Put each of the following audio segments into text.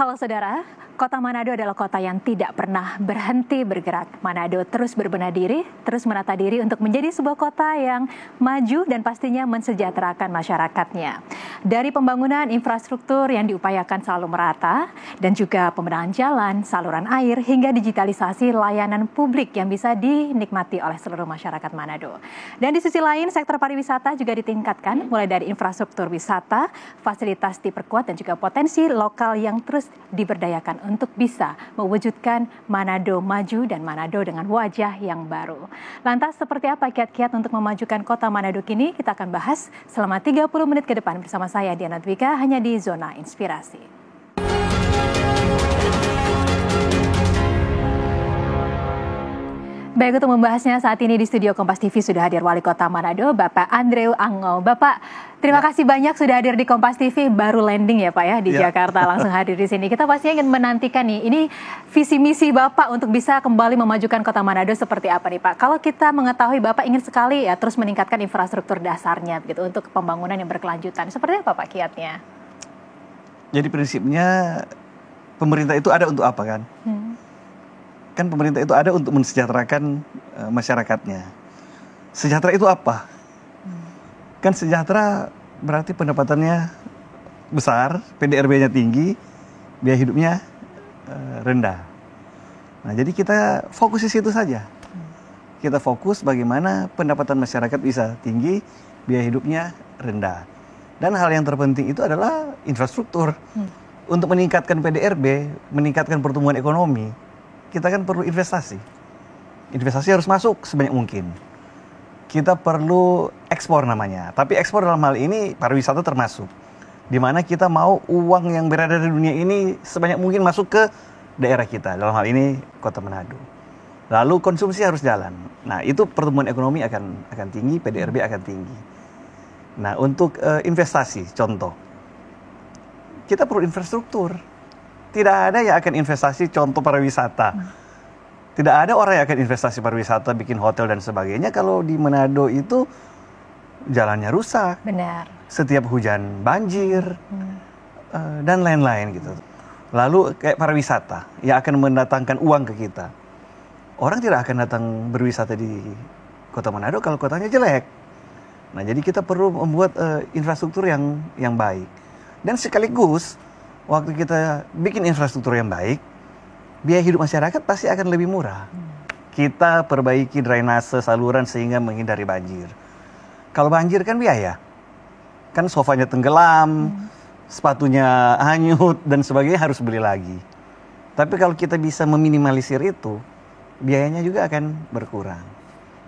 Halo saudara, kota Manado adalah kota yang tidak pernah berhenti bergerak. Manado terus berbenah diri, terus menata diri untuk menjadi sebuah kota yang maju dan pastinya mensejahterakan masyarakatnya. Dari pembangunan infrastruktur yang diupayakan selalu merata, dan juga pembenahan jalan, saluran air, hingga digitalisasi layanan publik yang bisa dinikmati oleh seluruh masyarakat Manado. Dan di sisi lain, sektor pariwisata juga ditingkatkan, mulai dari infrastruktur wisata, fasilitas diperkuat, dan juga potensi lokal yang terus diberdayakan untuk bisa mewujudkan Manado maju dan Manado dengan wajah yang baru. Lantas seperti apa kiat-kiat untuk memajukan kota Manado kini? Kita akan bahas selama 30 menit ke depan bersama saya Diana Dwika hanya di Zona Inspirasi. Baik, untuk membahasnya saat ini di studio Kompas TV sudah hadir Wali Kota Manado, Bapak Andreu Angau. Bapak, terima kasih banyak sudah hadir di Kompas TV, baru landing ya Pak ya di Jakarta, langsung hadir di sini. Kita pastinya ingin menantikan nih, ini visi misi Bapak untuk bisa kembali memajukan Kota Manado seperti apa nih Pak? Kalau kita mengetahui Bapak ingin sekali ya terus meningkatkan infrastruktur dasarnya begitu untuk pembangunan yang berkelanjutan. Seperti apa Pak kiatnya? Jadi prinsipnya pemerintah itu ada untuk apa kan? Kan pemerintah itu ada untuk mensejahterakan masyarakatnya. Sejahtera itu apa? Kan sejahtera berarti pendapatannya besar, PDRB-nya tinggi, biaya hidupnya rendah. Nah, jadi kita fokus di situ saja. Kita fokus bagaimana pendapatan masyarakat bisa tinggi, biaya hidupnya rendah. Dan hal yang terpenting itu adalah infrastruktur. Untuk meningkatkan PDRB, meningkatkan pertumbuhan ekonomi, kita kan perlu investasi. Investasi harus masuk sebanyak mungkin. Kita perlu ekspor namanya. Tapi ekspor dalam hal ini pariwisata termasuk. Di mana kita mau uang yang berada di dunia ini sebanyak mungkin masuk ke daerah kita. Dalam hal ini Kota Manado. Lalu konsumsi harus jalan. Nah, itu pertumbuhan ekonomi akan tinggi, PDRB akan tinggi. Nah, untuk investasi, contoh. Kita perlu infrastruktur. Tidak ada yang akan investasi contoh pariwisata. Tidak ada orang yang akan investasi pariwisata, bikin hotel dan sebagainya kalau di Manado itu jalannya rusak. Benar. Setiap hujan banjir dan lain-lain gitu. Lalu kayak pariwisata yang akan mendatangkan uang ke kita. Orang tidak akan datang berwisata di Kota Manado kalau kotanya jelek. Nah, jadi kita perlu membuat infrastruktur yang baik. Dan sekaligus waktu kita bikin infrastruktur yang baik, biaya hidup masyarakat pasti akan lebih murah. Kita perbaiki drainase saluran sehingga menghindari banjir. Kalau banjir kan biaya. Kan sofanya tenggelam, sepatunya hanyut dan sebagainya harus beli lagi. Tapi kalau kita bisa meminimalisir itu, biayanya juga akan berkurang.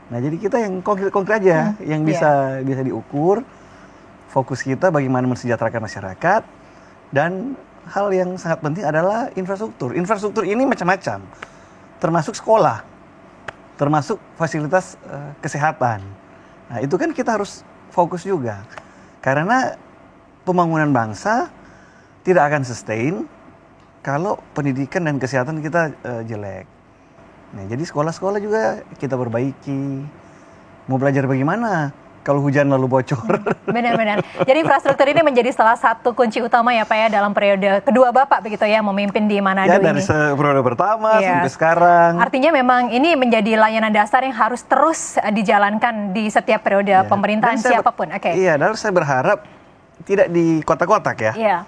Nah, jadi kita yang konkret-konkret aja yang bisa diukur. Fokus kita bagaimana mensejahterakan masyarakat, dan hal yang sangat penting adalah infrastruktur. Infrastruktur ini macam-macam, termasuk sekolah, termasuk fasilitas kesehatan. Nah, itu kan kita harus fokus juga. Karena pembangunan bangsa tidak akan sustain kalau pendidikan dan kesehatan kita jelek. Nah, jadi sekolah-sekolah juga kita perbaiki. Mau belajar bagaimana kalau hujan lalu bocor? Benar-benar. Jadi infrastruktur ini menjadi salah satu kunci utama ya Pak ya dalam periode kedua Bapak begitu ya memimpin di Manado ini. Ya, dari periode pertama sampai sekarang. Artinya memang ini menjadi layanan dasar yang harus terus dijalankan di setiap periode pemerintahan siapapun. Iya, dan saya berharap tidak di kotak-kotak ya. Iya.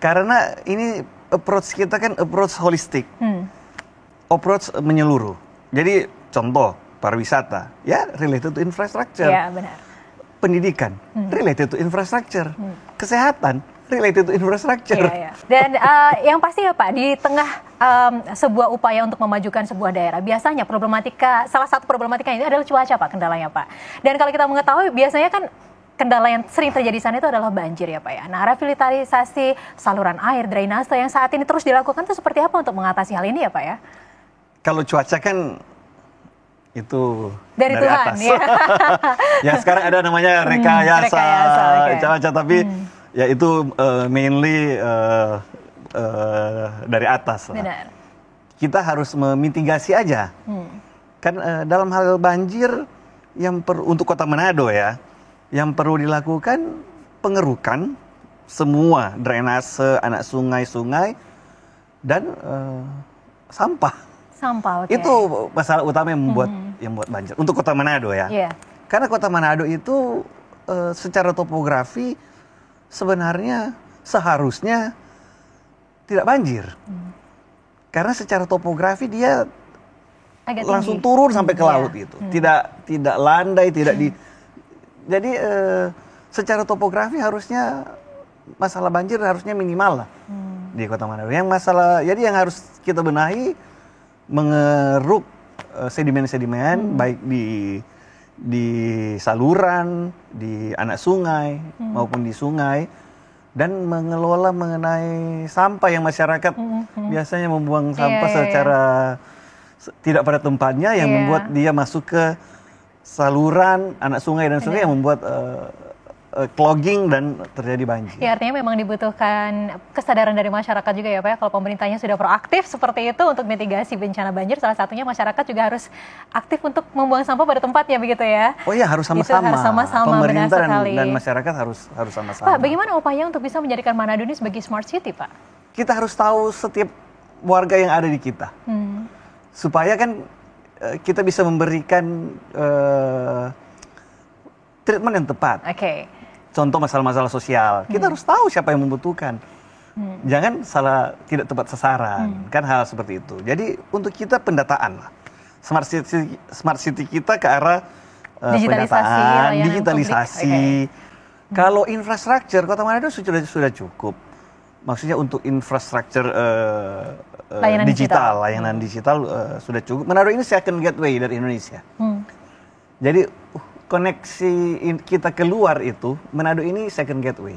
Karena ini approach kita kan approach holistik. Approach menyeluruh. Jadi contoh pariwisata, ya related to infrastructure. Iya, benar. Pendidikan, related to infrastructure. Kesehatan, related to infrastructure. Iya. Dan yang pasti ya Pak, di tengah sebuah upaya untuk memajukan sebuah daerah, biasanya salah satu problematika ini adalah cuaca Pak, kendalanya Pak. Dan kalau kita mengetahui, biasanya kan kendala yang sering terjadi di sana itu adalah banjir ya Pak ya. Nah, revitalisasi saluran air, drainase yang saat ini terus dilakukan itu seperti apa untuk mengatasi hal ini ya Pak ya? Kalau cuaca kan itu dari Tuhan, atas. Ya sekarang ada namanya rekayasa cuaca, tapi ya itu mainly dari atas. Benar. Kita harus memitigasi aja. Kan dalam hal banjir yang untuk Kota Manado ya, yang perlu dilakukan pengerukan semua drainase, anak sungai-sungai dan sampah. Sampah, oke. Itu masalah utama yang membuat banjir untuk Kota Manado ya. Yeah. Karena Kota Manado itu secara topografi sebenarnya seharusnya tidak banjir. Karena secara topografi dia agak langsung tinggi. turun sampai ke laut itu. Tidak landai, tidak di. Jadi secara topografi harusnya masalah banjir harusnya minimal lah di Kota Manado. Jadi yang harus kita benahi mengeruk sedimen-sedimen baik di saluran, di anak sungai maupun di sungai, dan mengelola mengenai sampah yang masyarakat biasanya membuang sampah secara tidak pada tempatnya yang membuat dia masuk ke saluran, anak sungai dan sungai yang membuat clogging dan terjadi banjir. Ya, artinya memang dibutuhkan kesadaran dari masyarakat juga ya Pak ya. Kalau pemerintahnya sudah proaktif seperti itu untuk mitigasi bencana banjir, salah satunya masyarakat juga harus aktif untuk membuang sampah pada tempatnya begitu ya. Oh iya, harus sama-sama. Harus sama-sama, pemerintah dan masyarakat harus sama-sama. Pak, bagaimana upaya untuk bisa menjadikan Manado ini sebagai smart city, Pak? Kita harus tahu setiap warga yang ada di kita. Supaya kan kita bisa memberikan treatment yang tepat. Oke. Contoh masalah-masalah sosial, kita harus tahu siapa yang membutuhkan. Jangan tidak tepat sasaran, kan hal seperti itu. Jadi untuk kita pendataan lah, smart city kita ke arah pendataan, digitalisasi. Kalau infrastruktur Kota Manado sudah cukup. Maksudnya untuk infrastruktur layanan digital sudah cukup. Manado ini second gateway dari Indonesia. Jadi koneksi kita keluar itu, Manado ini second gateway.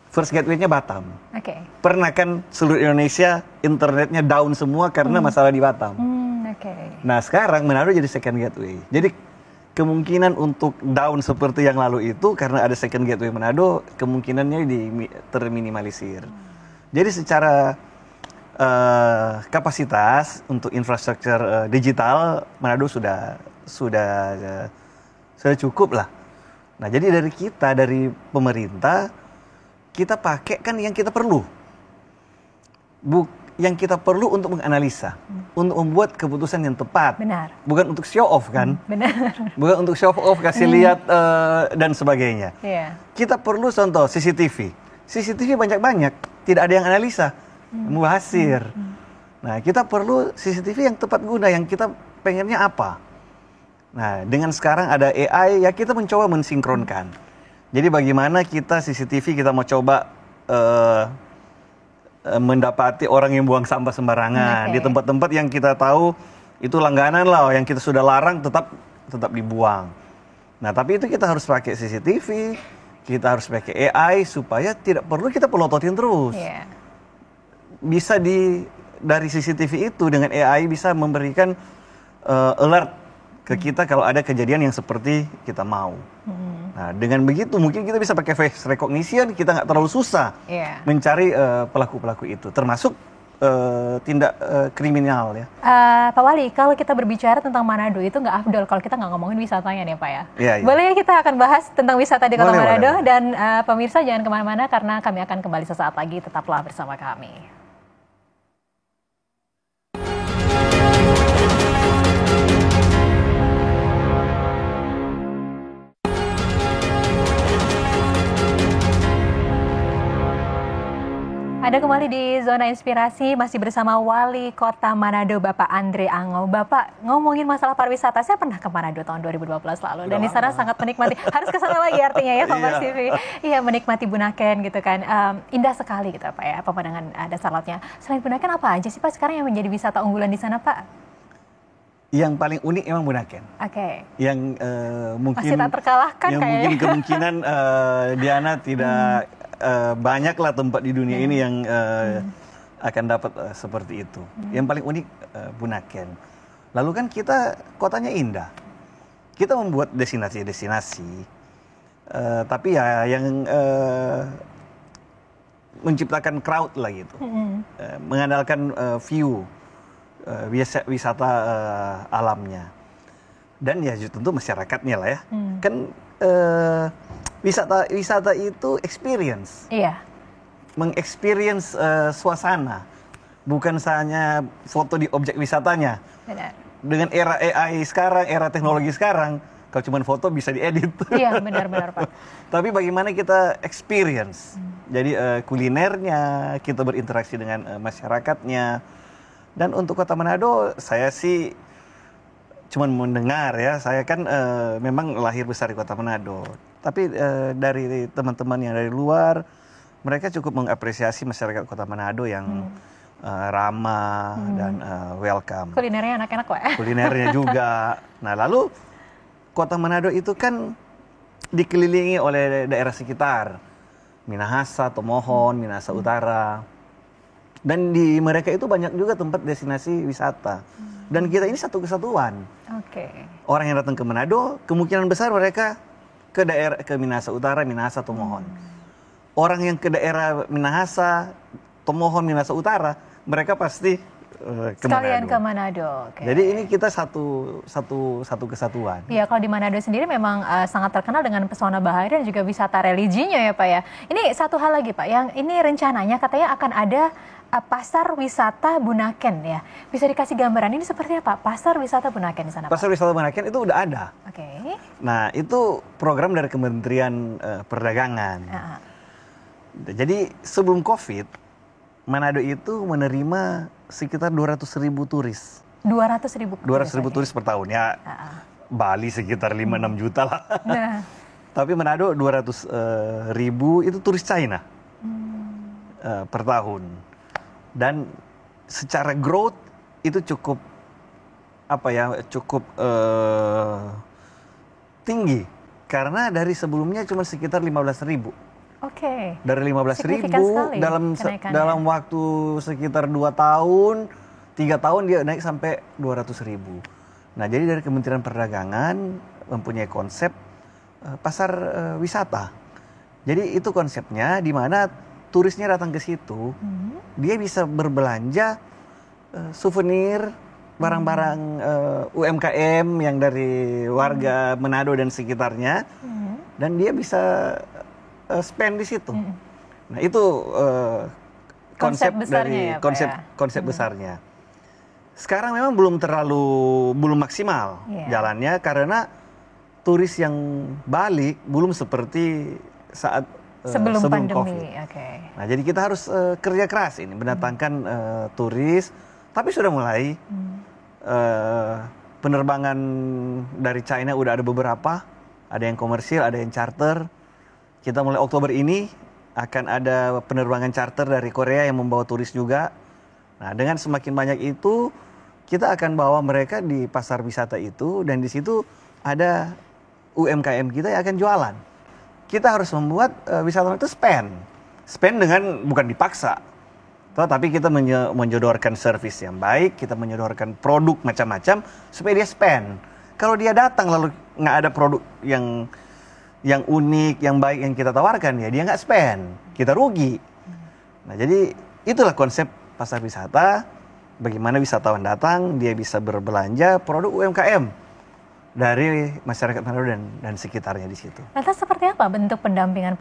First gateway-nya Batam. Oke. Pernah kan seluruh Indonesia internetnya down semua karena masalah di Batam. Nah sekarang Manado jadi second gateway. Jadi kemungkinan untuk down seperti yang lalu itu karena ada second gateway Manado, kemungkinannya terminimalisir. Jadi secara kapasitas untuk infrastruktur digital Manado sudah cukup lah. Nah jadi dari pemerintah kita pakai kan yang kita perlu, yang kita perlu untuk menganalisa, untuk membuat keputusan yang tepat. Benar. Bukan untuk show off kan? Benar. Bukan untuk show off kasih lihat dan sebagainya. Yeah. Kita perlu contoh CCTV. CCTV banyak-banyak, tidak ada yang analisa, mubazir. Nah kita perlu CCTV yang tepat guna, yang kita pengennya apa. Nah, dengan sekarang ada AI, ya kita mencoba mensinkronkan. Jadi bagaimana kita CCTV kita mau coba mendapati orang yang buang sampah sembarangan di tempat-tempat yang kita tahu itu langganan lah, yang kita sudah larang tetap dibuang. Nah, tapi itu kita harus pakai CCTV, kita harus pakai AI supaya tidak perlu kita pelototin terus. Yeah. Bisa dari CCTV itu dengan AI bisa memberikan alert ke kita kalau ada kejadian yang seperti kita mau. Nah, dengan begitu mungkin kita bisa pakai face recognition, kita nggak terlalu susah mencari pelaku-pelaku itu, termasuk tindak kriminal ya. Pak Wali, kalau kita berbicara tentang Manado itu nggak afdol kalau kita nggak ngomongin wisatanya nih Pak ya. Iya. Boleh ya kita akan bahas tentang wisata di Kota Manado. Boleh. Dan pemirsa jangan kemana-mana karena kami akan kembali sesaat lagi, tetaplah bersama kami. Ada kembali di Zona Inspirasi, masih bersama Wali Kota Manado, Bapak Andre Ango. Bapak, ngomongin masalah pariwisata, saya pernah ke Manado tahun 2012 lalu. Dan di sana sangat menikmati, harus ke sana lagi artinya ya Kompas TV. Iya, menikmati Bunaken gitu kan. Indah sekali gitu Pak ya, pemandangan dasar lautnya. Selain Bunaken apa aja sih Pak sekarang yang menjadi wisata unggulan di sana Pak? Yang paling unik emang Bunaken. Oke. Yang mungkin masih tak terkalahkan yang kayaknya. mungkin kemungkinan Diana tidak banyaklah tempat di dunia ini yang akan dapat seperti itu. Yang paling unik Bunaken. Lalu kan kita kotanya indah. Kita membuat destinasi-destinasi, tapi ya yang menciptakan crowd lah gitu, mengandalkan view, wisata alamnya, dan ya tentu masyarakatnya lah ya. Kan wisata itu experience, Iya. mengexperience suasana, bukan hanya foto di objek wisatanya. Benar. Dengan era AI sekarang, era teknologi sekarang, kalau cuma foto bisa diedit. Iya, benar-benar Pak. Tapi bagaimana kita experience? Jadi kulinernya, kita berinteraksi dengan masyarakatnya. Dan untuk Kota Manado, saya sih cuman mendengar ya. Saya kan memang lahir besar di Kota Manado. Tapi dari teman-teman yang dari luar, mereka cukup mengapresiasi masyarakat Kota Manado yang ramah dan welcome. Kulinernya enak-enak Pak. Kulinernya juga. Nah, lalu Kota Manado itu kan dikelilingi oleh daerah sekitar. Minahasa, Tomohon, Minahasa Utara. Dan di mereka itu banyak juga tempat destinasi wisata. Dan kita ini satu kesatuan. Oke. Orang yang datang ke Manado, kemungkinan besar mereka ke daerah ke Minahasa Utara, Minahasa, Tomohon. Orang yang ke daerah Minahasa, Tomohon, Minahasa Utara, mereka pasti ke Sekalian Manado. ke Manado. Oke. Jadi ini kita satu kesatuan. Ya, kalau di Manado sendiri memang sangat terkenal dengan pesona bahari dan juga wisata religinya ya Pak ya. Ini satu hal lagi Pak, yang ini rencananya katanya akan ada pasar wisata Bunaken ya. Bisa dikasih gambaran ini seperti apa? Pasar wisata Bunaken di sana Pak? Pasar wisata Bunaken itu udah ada. Oke. Nah, itu program dari Kementerian Perdagangan. Jadi sebelum COVID, Manado itu menerima sekitar 200.000 turis. 200.000 turis per tahun ya. Bali sekitar 5-6 juta lah. Nah. Tapi Manado 200.000 itu turis China per tahun. Dan secara growth itu cukup tinggi karena dari sebelumnya cuma sekitar 15.000. Oke. Dari 15.000 dalam waktu sekitar 2 tahun, 3 tahun dia naik sampai 200.000. Nah, jadi dari Kementerian Perdagangan mempunyai konsep pasar wisata. Jadi itu konsepnya di mana turisnya datang ke situ, dia bisa berbelanja souvenir, barang-barang UMKM yang dari warga Manado dan sekitarnya, dan dia bisa spend di situ. Nah, itu konsep dari konsep besarnya. Sekarang memang belum maksimal jalannya karena turis yang balik belum seperti saat sebelum pandemi. COVID. Nah, jadi kita harus kerja keras ini mendatangkan turis, tapi sudah mulai penerbangan dari China udah ada beberapa, ada yang komersil, ada yang charter. Kita mulai Oktober ini akan ada penerbangan charter dari Korea yang membawa turis juga. Nah, dengan semakin banyak itu, kita akan bawa mereka di pasar wisata itu, dan di situ ada UMKM kita yang akan jualan. Kita harus membuat wisatawan itu spend dengan bukan dipaksa, tapi kita menyodorkan servis yang baik, kita menyodorkan produk macam-macam supaya dia spend. Kalau dia datang lalu nggak ada produk yang unik, yang baik yang kita tawarkan, ya dia nggak spend, kita rugi. Nah, jadi itulah konsep pasar wisata. Bagaimana wisatawan datang, dia bisa berbelanja produk UMKM dari masyarakat Manado dan sekitarnya di situ. Lantas seperti apa bentuk pendampingan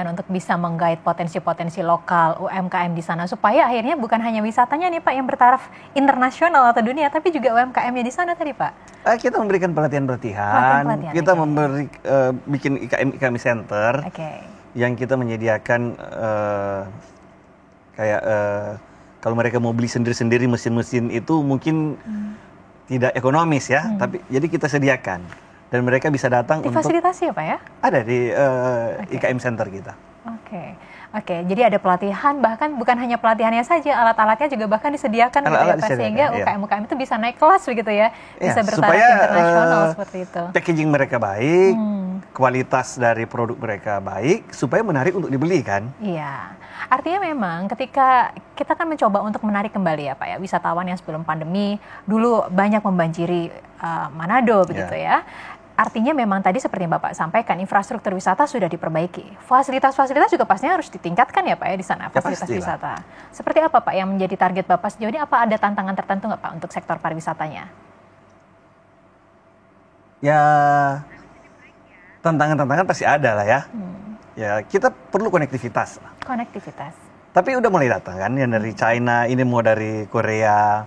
untuk bisa menggait potensi-potensi lokal UMKM di sana supaya akhirnya bukan hanya wisatanya nih Pak yang bertaraf internasional atau dunia, tapi juga UMKM-nya di sana tadi Pak? Kita memberikan pelatihan, kita bikin IKM Center, yang kita menyediakan kalau mereka mau beli sendiri-sendiri mesin-mesin itu mungkin tidak ekonomis ya, tapi jadi kita sediakan dan mereka bisa datang difasilitasi ya Pak ya? Ada di IKM Center kita. Oke, jadi ada pelatihan, bahkan bukan hanya pelatihannya saja, alat-alatnya juga bahkan disediakan gitu ya Pak, sehingga UKM-UKM itu bisa naik kelas begitu ya, bisa bertaraf internasional seperti itu. Packaging mereka baik, kualitas dari produk mereka baik, supaya menarik untuk dibeli kan? Iya, artinya memang ketika kita kan mencoba untuk menarik kembali ya Pak ya, wisatawan yang sebelum pandemi dulu banyak membanjiri Manado begitu ya. Artinya memang tadi seperti yang Bapak sampaikan, infrastruktur wisata sudah diperbaiki. Fasilitas-fasilitas juga pastinya harus ditingkatkan ya Pak ya di sana, fasilitas wisata. Seperti apa Pak yang menjadi target Bapak sejauh ini? Apa ada tantangan tertentu nggak Pak untuk sektor pariwisatanya? Ya, tantangan-tantangan pasti ada lah ya. Ya, kita perlu konektivitas. Tapi udah mulai datang kan, yang dari China, ini mau dari Korea.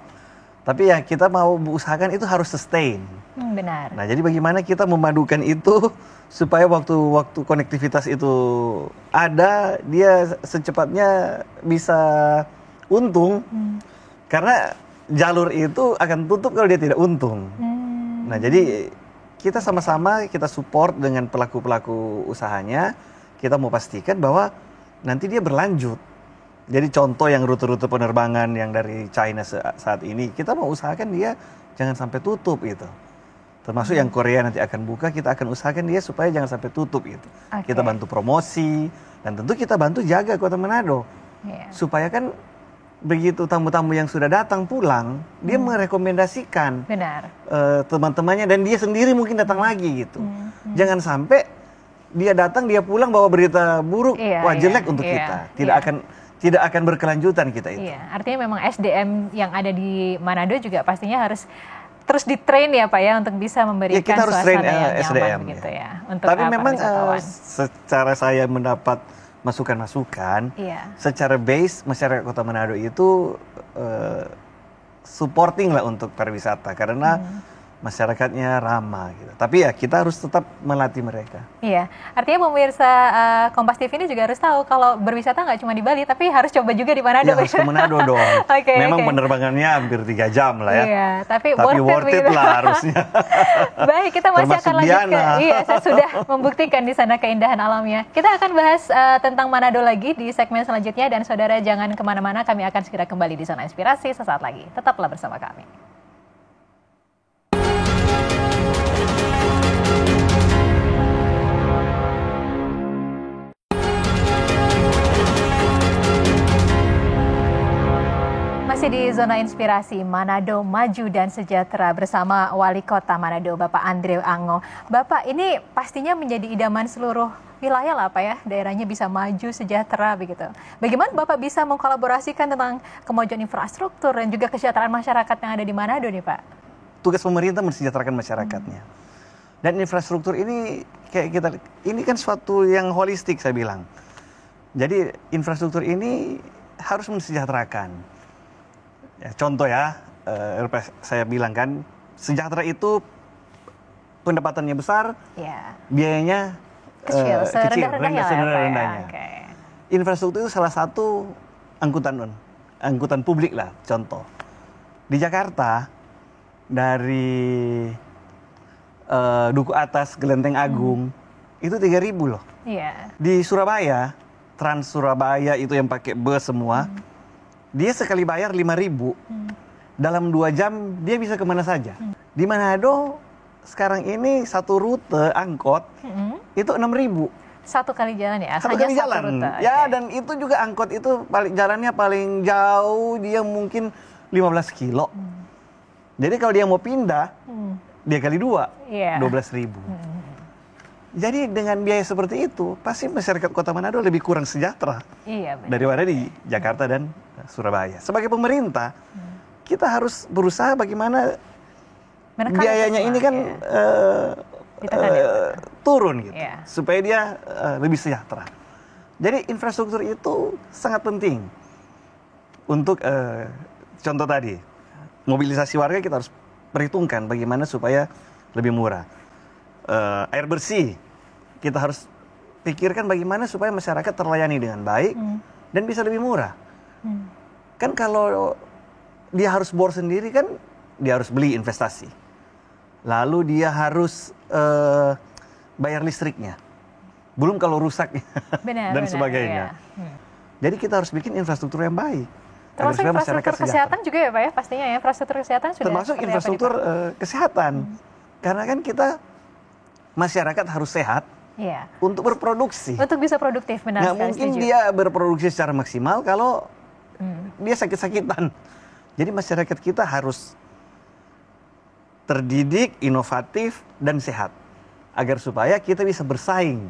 Tapi ya kita mau usahakan itu harus sustain. Benar. Nah, jadi bagaimana kita memadukan itu supaya waktu konektivitas itu ada, dia secepatnya bisa untung. Karena jalur itu akan tutup kalau dia tidak untung. Nah, jadi kita sama-sama kita support dengan pelaku-pelaku usahanya. Kita mau pastikan bahwa nanti dia berlanjut. Jadi contoh yang rute-rute penerbangan yang dari China saat ini, kita mau usahakan dia jangan sampai tutup gitu. Termasuk yang Korea nanti akan buka, kita akan usahakan dia supaya jangan sampai tutup gitu. Kita bantu promosi, dan tentu kita bantu jaga Kota Manado. Supaya kan begitu tamu-tamu yang sudah datang pulang, dia merekomendasikan teman-temannya, dan dia sendiri mungkin datang lagi gitu. Jangan sampai dia datang, dia pulang bawa berita buruk, wah jelek untuk kita. Tidak akan berkelanjutan kita itu. Iya, artinya memang SDM yang ada di Manado juga pastinya harus terus di-train ya Pak ya, untuk bisa memberikan kita harus suasana train, yang nyaman SDM, begitu ya. Untuk tapi memang wisatawan. secara saya mendapat masukan-masukan, secara base masyarakat Kota Manado itu supporting lah untuk pariwisata, karena masyarakatnya ramah gitu. Tapi ya kita harus tetap melatih mereka. Iya, artinya pemirsa Kompas TV ini juga harus tahu kalau berwisata nggak cuma di Bali, tapi harus coba juga di Manado. Ya, harus ke Manado dong. Memang penerbangannya hampir 3 jam lah ya. Iya, tapi worth it lah harusnya. Baik, kita masih akan lanjutkan. Iya, saya sudah membuktikan di sana keindahan alamnya. Kita akan bahas tentang Manado lagi di segmen selanjutnya, dan saudara jangan kemana-mana, kami akan segera kembali di Zona Inspirasi sesaat lagi. Tetaplah bersama kami. Masih di Zona Inspirasi, Manado Maju dan Sejahtera bersama Wali Kota Manado, Bapak Andre Ango. Bapak, ini pastinya menjadi idaman seluruh wilayah lah Pak ya, daerahnya bisa maju, sejahtera begitu. Bagaimana Bapak bisa mengkolaborasikan tentang kemajuan infrastruktur dan juga kesejahteraan masyarakat yang ada di Manado nih Pak? Tugas pemerintah mensejahterakan masyarakatnya. Dan infrastruktur ini ini kan suatu yang holistik saya bilang. Jadi infrastruktur ini harus mensejahterakan. Ya, contoh ya, saya bilang kan, sejahtera itu pendapatannya besar, biayanya kecil, serendah-rendahnya. Infrastruktur itu salah satu angkutan publik lah, contoh. Di Jakarta, dari Duku Atas ke Lenteng Agung, itu 3.000 loh. Di Surabaya, Trans Surabaya itu yang pakai bus semua, dia sekali bayar 5.000, dalam 2 jam dia bisa kemana saja. Di Manado sekarang ini satu rute angkot itu 6.000. Satu kali jalan ya? Satu kali jalan. Ya, dan itu juga angkot itu jalannya paling jauh dia mungkin 15 kilo. Jadi kalau dia mau pindah, dia kali 2, 12.000. Jadi dengan biaya seperti itu, pasti masyarakat Kota Manado lebih kurang sejahtera daripada di Jakarta dan Surabaya. Sebagai pemerintah, kita harus berusaha bagaimana biayanya ini kan turun gitu, supaya dia lebih sejahtera. Jadi infrastruktur itu sangat penting untuk contoh tadi, mobilisasi warga kita harus perhitungkan bagaimana supaya lebih murah. Air bersih, kita harus pikirkan bagaimana supaya masyarakat terlayani dengan baik dan bisa lebih murah. Kan kalau dia harus bor sendiri kan, dia harus beli investasi. Lalu dia harus bayar listriknya. Belum kalau rusak dan sebagainya. Jadi kita harus bikin infrastruktur yang baik. Termasuk infrastruktur kesehatan juga ya Pak ya, pastinya ya. Infrastruktur kesehatan sudah termasuk infrastruktur kesehatan. Karena kan kita masyarakat harus sehat untuk berproduksi. Untuk bisa produktif, benar. Nggak mungkin dia berproduksi secara maksimal kalau dia sakit-sakitan. Jadi masyarakat kita harus terdidik, inovatif, dan sehat. Agar supaya kita bisa bersaing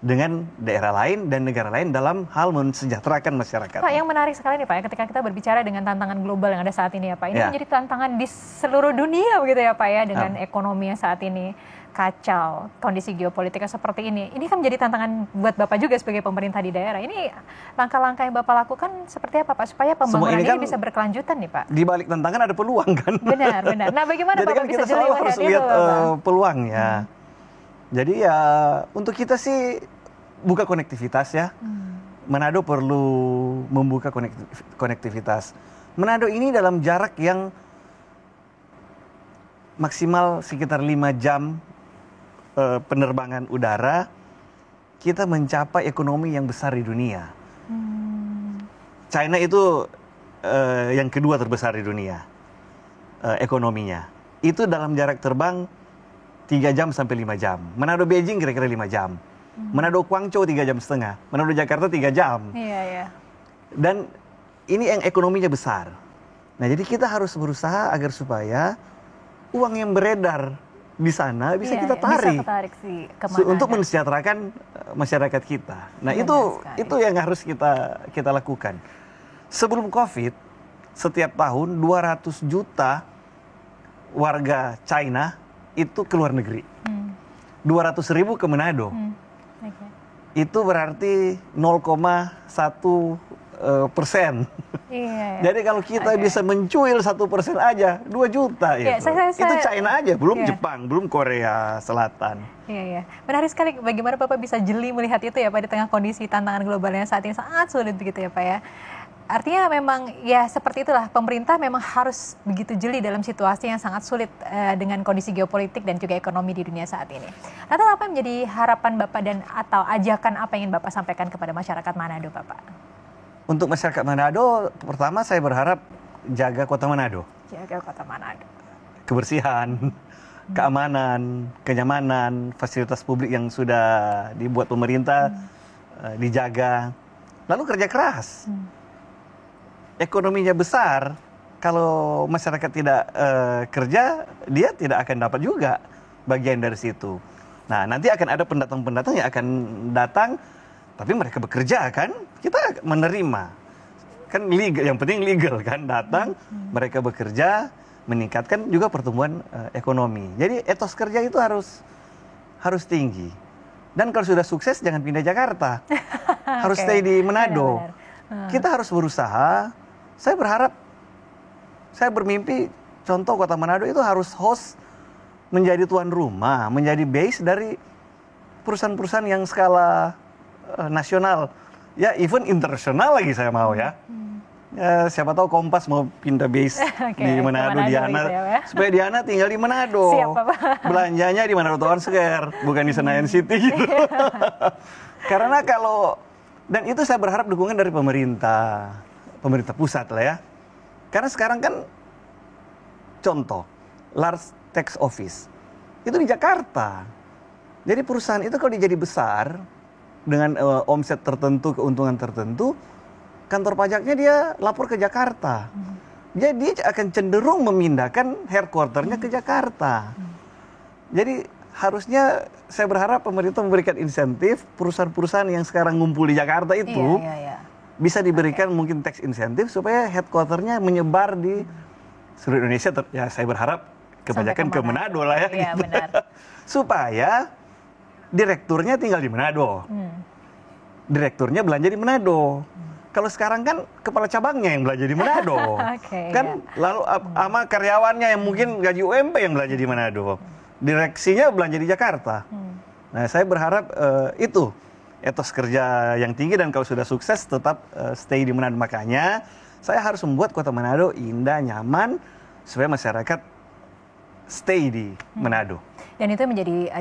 dengan daerah lain dan negara lain dalam hal mensejahterakan masyarakat. Pak, yang menarik sekali nih Pak, ya, ketika kita berbicara dengan tantangan global yang ada saat ini ya Pak, ini menjadi tantangan di seluruh dunia begitu ya Pak ya, dengan ekonomi yang saat ini kacau kondisi geopolitiknya seperti ini kan menjadi tantangan buat Bapak juga sebagai pemerintah di daerah. Ini langkah-langkah yang Bapak lakukan seperti apa Pak supaya pembangunan ini bisa berkelanjutan nih Pak? Di balik tantangan ada peluang kan? Benar. Nah bagaimana jadi Bapak kan bisa kita selalu harus lihat peluangnya. Jadi ya untuk kita sih buka konektivitas ya. Manado perlu membuka konektivitas. Manado ini dalam jarak yang maksimal sekitar 5 jam penerbangan udara, kita mencapai ekonomi yang besar di dunia. China itu yang kedua terbesar di dunia ekonominya. Itu dalam jarak terbang 3 jam sampai 5 jam. Manado Beijing kira-kira 5 jam. Manado Guangzhou 3 jam setengah. Manado Jakarta 3 jam. Iya. Dan ini yang ekonominya besar. Nah jadi kita harus berusaha agar supaya uang yang beredar di sana bisa kita tarik, bisa ketarik sih kemana untuk mensejahterakan masyarakat kita. Nah itu yang harus kita lakukan. Sebelum COVID, setiap tahun 200 juta warga China itu ke luar negeri. 200.000 ke Manado. Itu berarti 0,1%. Jadi kalau kita bisa mencuil 1% aja, 2 juta itu. Itu China aja, belum Jepang, belum Korea Selatan. Iya. Menarik sekali bagaimana Bapak bisa jeli melihat itu ya Pak di tengah kondisi tantangan global yang saat ini sangat sulit begitu ya Pak ya. Artinya memang ya seperti itulah pemerintah memang harus begitu jeli dalam situasi yang sangat sulit dengan kondisi geopolitik dan juga ekonomi di dunia saat ini. Lalu apa yang menjadi harapan Bapak dan atau ajakan apa yang ingin Bapak sampaikan kepada masyarakat Manado Bapak? Untuk masyarakat Manado, pertama saya berharap jaga kota Manado. Jaga kota Manado. Kebersihan, keamanan, kenyamanan, fasilitas publik yang sudah dibuat pemerintah dijaga. Lalu kerja keras. Ekonominya besar, kalau masyarakat tidak kerja, dia tidak akan dapat juga bagian dari situ. Nah, nanti akan ada pendatang-pendatang yang akan datang, tapi mereka bekerja kan, kita menerima. Kan legal, yang penting legal kan, datang, mereka bekerja, meningkatkan juga pertumbuhan ekonomi. Jadi etos kerja itu harus tinggi. Dan kalau sudah sukses, jangan pindah Jakarta. Harus stay di Manado. Kita harus berusaha. Saya berharap, saya bermimpi contoh kota Manado itu harus host menjadi tuan rumah, menjadi base dari perusahaan-perusahaan yang skala nasional. Ya, even internasional lagi saya mau ya. Ya, siapa tahu Kompas mau pindah base di Manado, Diana, gitu ya, supaya Diana tinggal di Manado. Belanjanya di Manado Town Square, bukan di Senayan City gitu. Karena dan itu saya berharap dukungan dari pemerintah pusat lah ya. Karena sekarang kan contoh, large tax office itu di Jakarta. Jadi perusahaan itu kalau dia jadi besar dengan omset tertentu, keuntungan tertentu, kantor pajaknya dia lapor ke Jakarta. Jadi dia akan cenderung memindahkan headquarternya ke Jakarta. Jadi harusnya saya berharap pemerintah memberikan insentif perusahaan-perusahaan yang sekarang ngumpul di Jakarta itu bisa diberikan mungkin tax insentif supaya headquarternya menyebar di seluruh Indonesia. Ya saya berharap kebanyakan ke Manado lah ya. Iya, gitu. benar. Supaya direkturnya tinggal di Manado. Direkturnya belanja di Manado. Kalau sekarang kan kepala cabangnya yang belanja di Manado. Lalu sama karyawannya yang mungkin gaji UMP yang belanja di Manado. Direksinya belanja di Jakarta. Nah, saya berharap itu etos kerja yang tinggi, dan kalau sudah sukses tetap stay di Manado. Makanya saya harus membuat kota Manado indah, nyaman, supaya masyarakat stay di Manado. Dan itu menjadi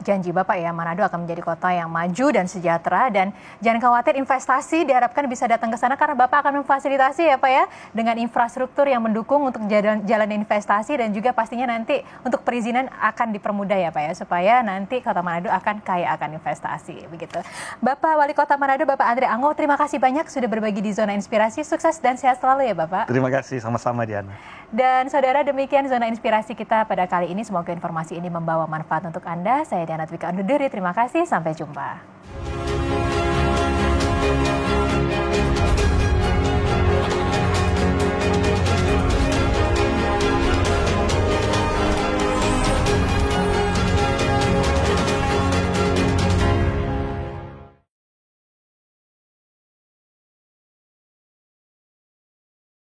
janji Bapak ya, Manado akan menjadi kota yang maju dan sejahtera, dan jangan khawatir investasi diharapkan bisa datang ke sana karena Bapak akan memfasilitasi ya Pak ya, dengan infrastruktur yang mendukung untuk jalan investasi, dan juga pastinya nanti untuk perizinan akan dipermudah ya Pak ya, supaya nanti kota Manado akan kaya akan investasi begitu. Bapak Wali Kota Manado, Bapak Andre Ango, terima kasih banyak sudah berbagi di Zona Inspirasi. Sukses dan sehat selalu ya Bapak. Terima kasih, sama-sama Diana. Dan saudara, demikian Zona Inspirasi kita pada kali ini. Semoga informasi ini membawa manfaat untuk Anda. Saya Diana Twika undur diri. Terima kasih. Sampai jumpa.